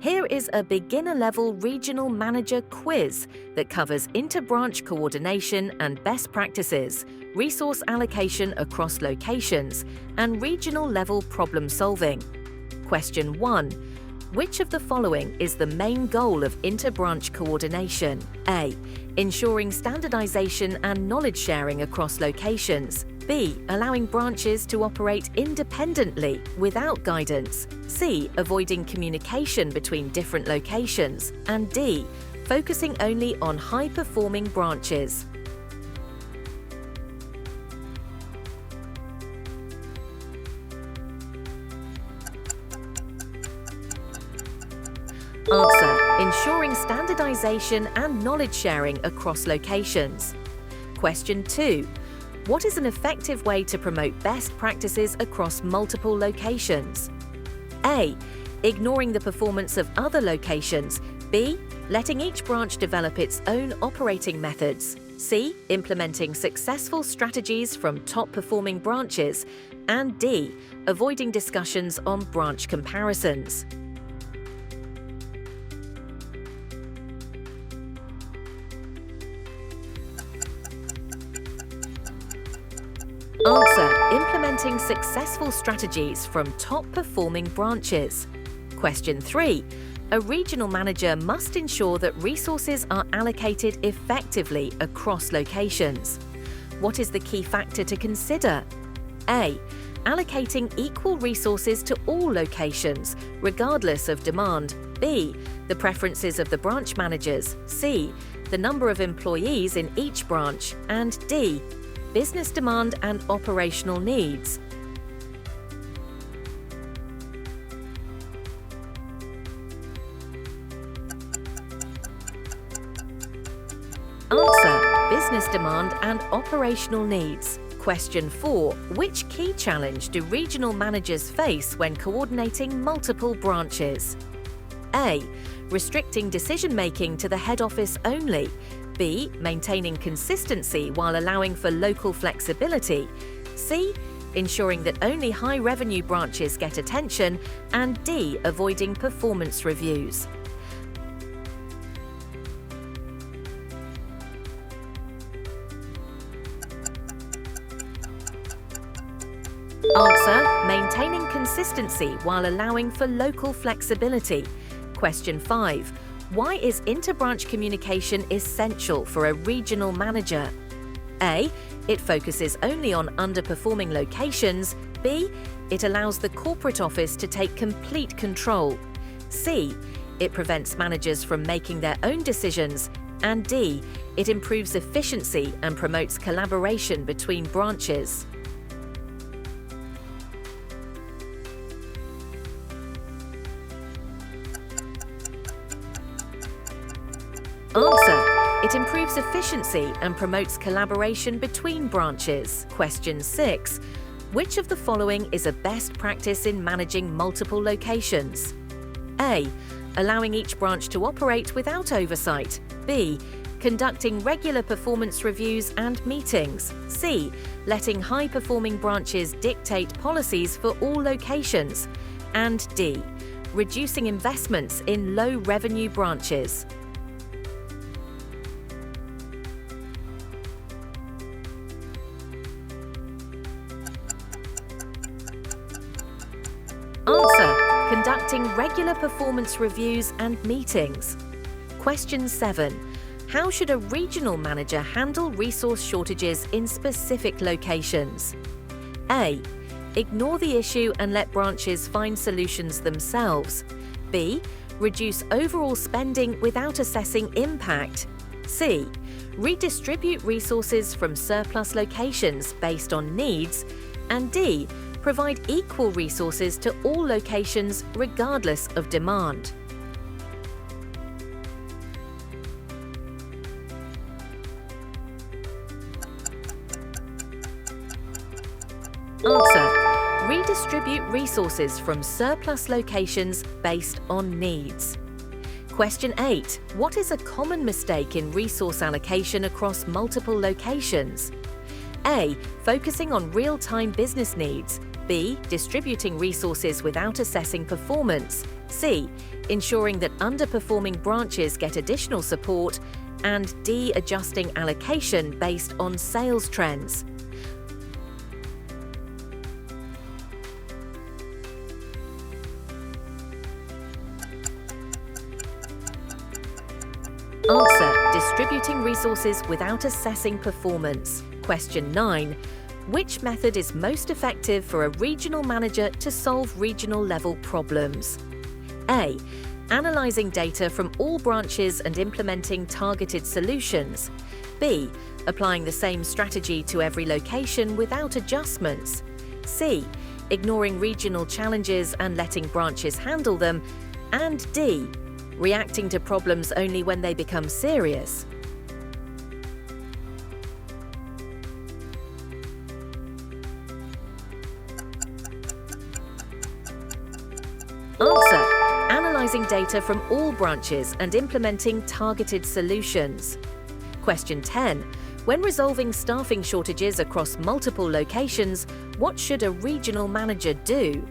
Here is a beginner-level regional manager quiz that covers inter-branch coordination and best practices, resource allocation across locations, and regional-level problem-solving. Question 1. Which of the following is the main goal of inter-branch coordination? A. Ensuring standardization and knowledge sharing across locations. B. Allowing branches to operate independently without guidance. C. Avoiding communication between different locations. And D. Focusing only on high-performing branches. Answer: ensuring standardization and knowledge sharing across locations. Question 2. What is an effective way to promote best practices across multiple locations? A. Ignoring the performance of other locations. B. Letting each branch develop its own operating methods. C. Implementing successful strategies from top-performing branches. And D. Avoiding discussions on branch comparisons. Answer: implementing successful strategies from top-performing branches. Question 3. A regional manager must ensure that resources are allocated effectively across locations. What is the key factor to consider? A. Allocating equal resources to all locations, regardless of demand. B. The preferences of the branch managers. C. The number of employees in each branch. And D. Business demand and operational needs. Answer: business demand and operational needs. Question 4. Which key challenge do regional managers face when coordinating multiple branches? A. Restricting decision-making to the head office only. B. Maintaining consistency while allowing for local flexibility. C. Ensuring that only high-revenue branches get attention. And D. Avoiding performance reviews. Answer: maintaining consistency while allowing for local flexibility. Question 5. Why is inter-branch communication essential for a regional manager? A. It focuses only on underperforming locations. B. It allows the corporate office to take complete control. C. It prevents managers from making their own decisions. And D. It improves efficiency and promotes collaboration between branches. Answer: it improves efficiency and promotes collaboration between branches. Question 6. Which of the following is a best practice in managing multiple locations? A. Allowing each branch to operate without oversight. B. Conducting regular performance reviews and meetings. C. Letting high-performing branches dictate policies for all locations. And D. Reducing investments in low-revenue branches. Answer: conducting regular performance reviews and meetings. Question 7. How should a regional manager handle resource shortages in specific locations? A. Ignore the issue and let branches find solutions themselves. B. Reduce overall spending without assessing impact. C. Redistribute resources from surplus locations based on needs. And D. Provide equal resources to all locations regardless of demand. Answer: redistribute resources from surplus locations based on needs. Question 8. What is a common mistake in resource allocation across multiple locations? A. Focusing on real-time business needs. B. Distributing resources without assessing performance. C. Ensuring that underperforming branches get additional support, and D. Adjusting allocation based on sales trends. Answer: distributing resources without assessing performance. Question 9. Which method is most effective for a regional manager to solve regional-level problems? A. Analyzing data from all branches and implementing targeted solutions. B. Applying the same strategy to every location without adjustments. C. Ignoring regional challenges and letting branches handle them. And D. Reacting to problems only when they become serious. Answer: analyzing data from all branches and implementing targeted solutions. Question 10. When resolving staffing shortages across multiple locations, what should a regional manager do?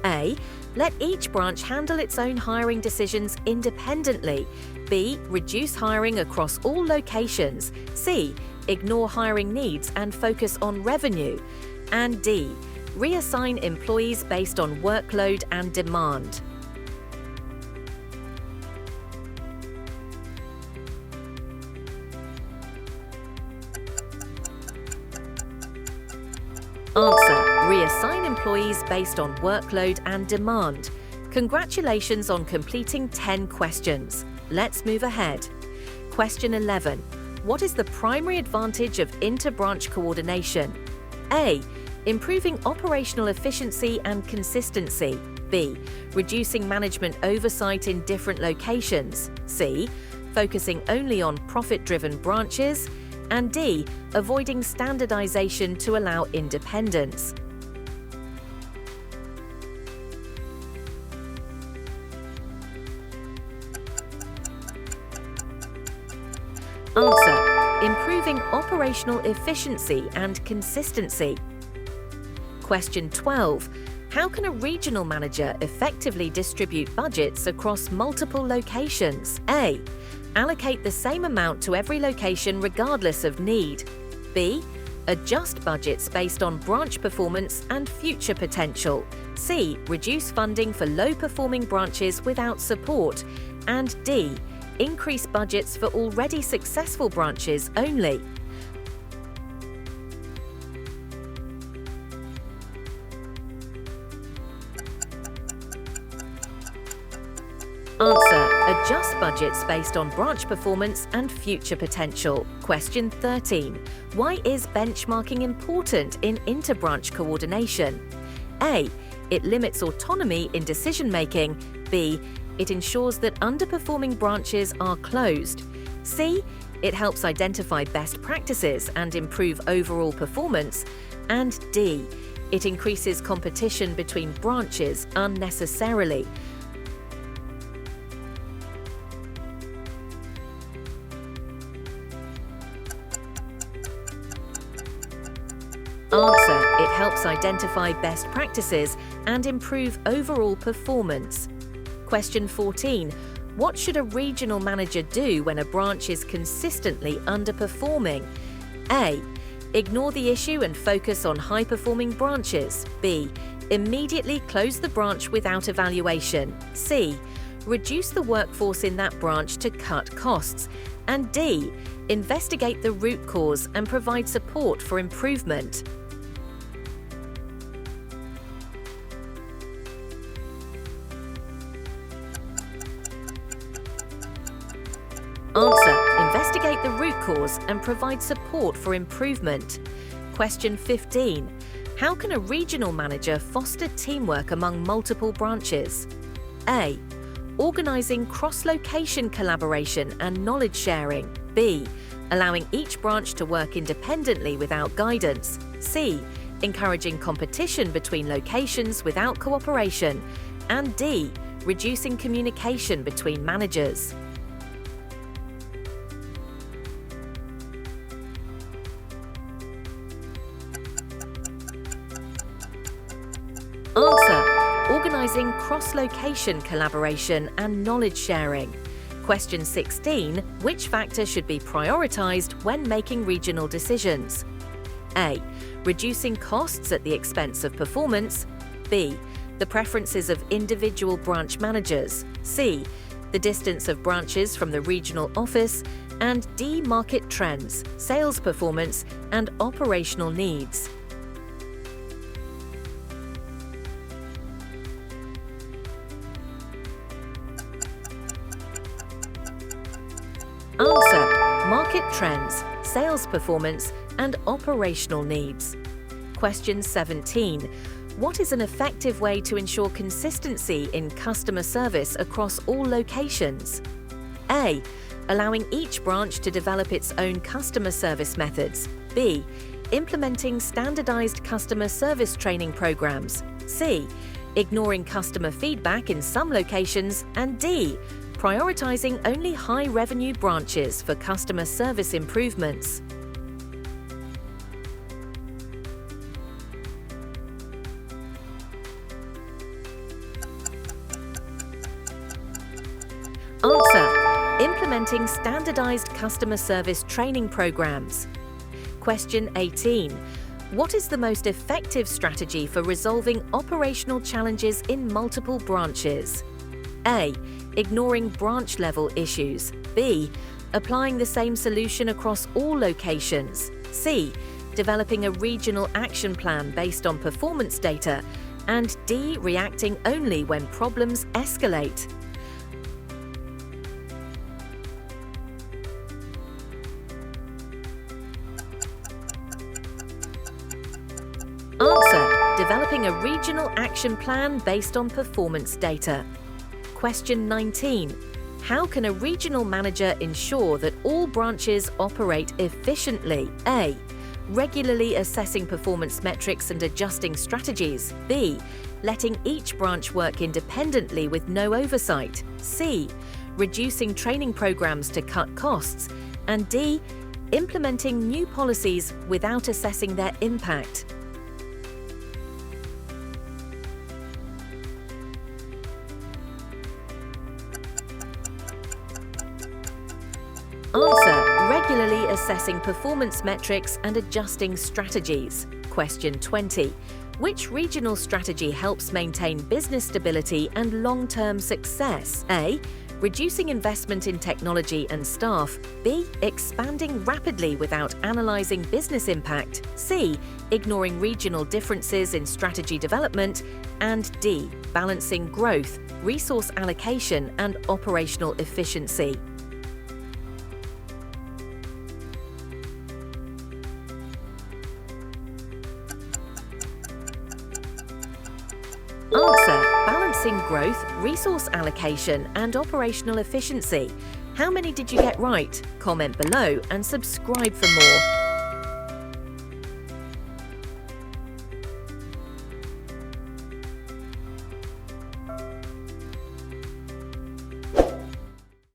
A. Let each branch handle its own hiring decisions independently. B. Reduce hiring across all locations. C. Ignore hiring needs and focus on revenue. And D. Reassign employees based on workload and demand. Answer: reassign employees based on workload and demand. Congratulations on completing 10 questions. Let's move ahead. Question 11. What is the primary advantage of inter-branch coordination? A. Improving operational efficiency and consistency. B. Reducing management oversight in different locations. C. Focusing only on profit-driven branches. And D. Avoiding standardization to allow independence. Answer: improving operational efficiency and consistency. Question 12. How can a regional manager effectively distribute budgets across multiple locations? A. Allocate the same amount to every location regardless of need. B. Adjust budgets based on branch performance and future potential. C. Reduce funding for low-performing branches without support. And D. Increase budgets for already successful branches only. Answer: adjust budgets based on branch performance and future potential. Question 13. Why is benchmarking important in inter-branch coordination? A. It limits autonomy in decision-making. B. It ensures that underperforming branches are closed. C. It helps identify best practices and improve overall performance. And D. It increases competition between branches unnecessarily. Answer: it helps identify best practices and improve overall performance. Question 14. What should a regional manager do when a branch is consistently underperforming? A. Ignore the issue and focus on high-performing branches. B. Immediately close the branch without evaluation. C. Reduce the workforce in that branch to cut costs. And D. Investigate the root cause and provide support for improvement. Answer: investigate the root cause and provide support for improvement. Question 15. How can a regional manager foster teamwork among multiple branches? A. Organizing cross-location collaboration and knowledge sharing. B. Allowing each branch to work independently without guidance. C. Encouraging competition between locations without cooperation. And D. Reducing communication between managers. Answer: organizing using cross-location collaboration and knowledge sharing. Question 16. Which factor should be prioritized when making regional decisions? A. Reducing costs at the expense of performance. B. The preferences of individual branch managers. C. The distance of branches from the regional office. And D. Market trends, sales performance, and operational needs. Answer: market trends, sales performance, and operational needs. Question 17. What is an effective way to ensure consistency in customer service across all locations? A. Allowing each branch to develop its own customer service methods. B. Implementing standardized customer service training programs. C. Ignoring customer feedback in some locations. And D. Prioritizing only high-revenue branches for customer service improvements. Answer: implementing standardized customer service training programs. Question 18. What is the most effective strategy for resolving operational challenges in multiple branches? A. Ignoring branch-level issues. B. Applying the same solution across all locations. C. Developing a regional action plan based on performance data. And D. Reacting only when problems escalate. Answer: developing a regional action plan based on performance data. Question 19. How can a regional manager ensure that all branches operate efficiently? A. Regularly assessing performance metrics and adjusting strategies. B. Letting each branch work independently with no oversight. C. Reducing training programs to cut costs. And D. Implementing new policies without assessing their impact. Answer: regularly assessing performance metrics and adjusting strategies. Question 20. Which regional strategy helps maintain business stability and long-term success? A. Reducing investment in technology and staff. B. Expanding rapidly without analyzing business impact. C. Ignoring regional differences in strategy development. And D. Balancing growth, resource allocation, and operational efficiency. Answer: balancing growth, resource allocation, and operational efficiency. How many did you get right? Comment below and subscribe for more.